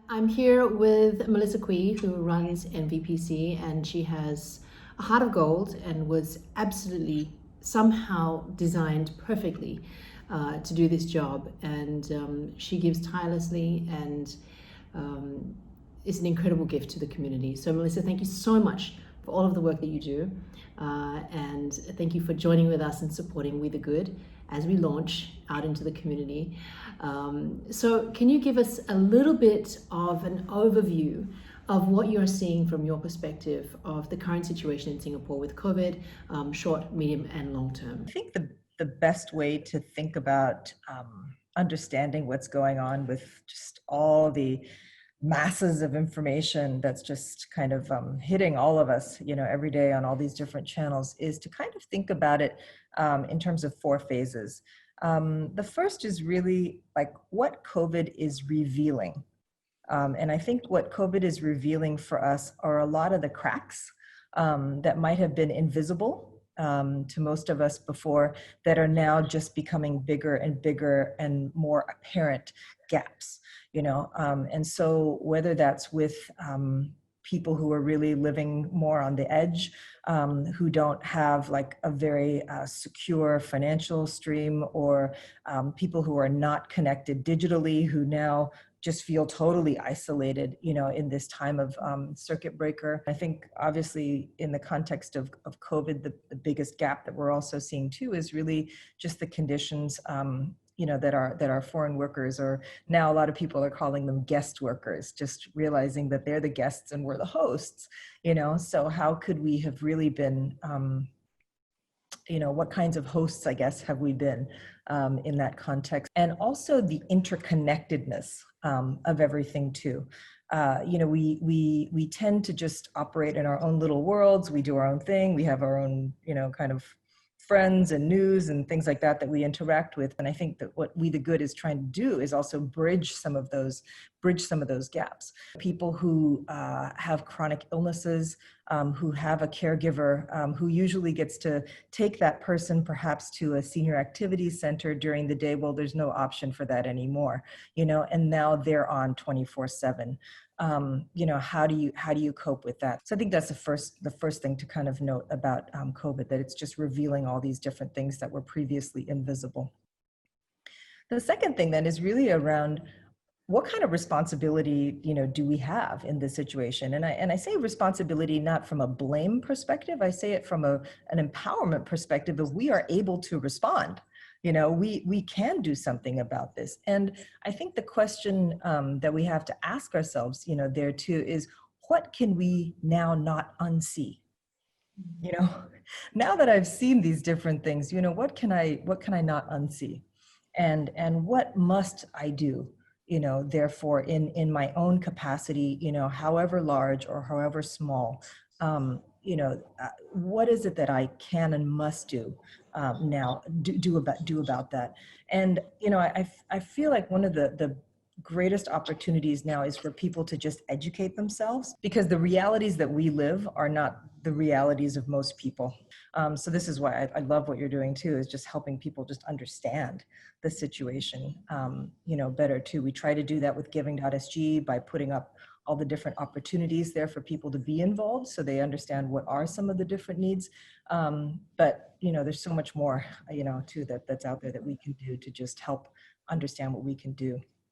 I'm here with Melissa Kwee, who runs NVPC, and she has a heart of gold and was absolutely somehow designed perfectly to do this job. And she gives tirelessly and is an incredible gift to the community. So, Melissa, thank you so much for all of the work that you do. And thank you for joining with us and supporting We the Good as we launch out into the community. So can you give us a little bit of an overview of what you're seeing from your perspective of the current situation in Singapore with COVID, short, medium, and long term? I think the best way to think about understanding what's going on with just all the masses of information that's just kind of hitting all of us, every day on all these different channels is to kind of think about it in terms of four phases. The first is really like what COVID is revealing. And I think what COVID is revealing for us are a lot of the cracks that might have been invisible to most of us before that are now just becoming bigger and bigger and more apparent gaps, and so whether that's with people who are really living more on the edge, who don't have like a very secure financial stream, or people who are not connected digitally, who now just feel totally isolated, in this time of circuit breaker. I think obviously in the context of COVID, the biggest gap that we're also seeing too is really just the conditions, that are foreign workers, or now a lot of people are calling them guest workers, just realizing that they're the guests and we're the hosts, so how could we have really been, what kinds of hosts, I guess, have we been in that context? And also the interconnectedness of everything too. We tend to just operate in our own little worlds. We do our own thing. We have our own, kind of friends and news and things like that we interact with. And I think that what We the Good is trying to do is also bridge some of those gaps. People who have chronic illnesses, who have a caregiver, who usually gets to take that person perhaps to a senior activities center during the day. Well, there's no option for that anymore, and now they're on 24/7. How do you cope with that? So I think that's the first thing to kind of note about COVID, that it's just revealing all these different things that were previously invisible. The second thing then is really around what kind of responsibility, do we have in this situation? And I say responsibility not from a blame perspective. I say it from an empowerment perspective of we are able to respond. We can do something about this. And I think the question that we have to ask ourselves, there too, is what can we now not unsee? Now that I've seen these different things, what can I not unsee? And what must I do? Therefore, in my own capacity, however large or however small, what is it that I can and must do now, do about that? And, I feel like one of the greatest opportunities now is for people to just educate themselves, because the realities that we live are not the realities of most people. So this is why I love what you're doing too, is just helping people just understand the situation, better too. We try to do that with giving.sg by putting up all the different opportunities there for people to be involved, so they understand what are some of the different needs. But, there's so much more, too, that's out there that we can do to just help understand what we can do.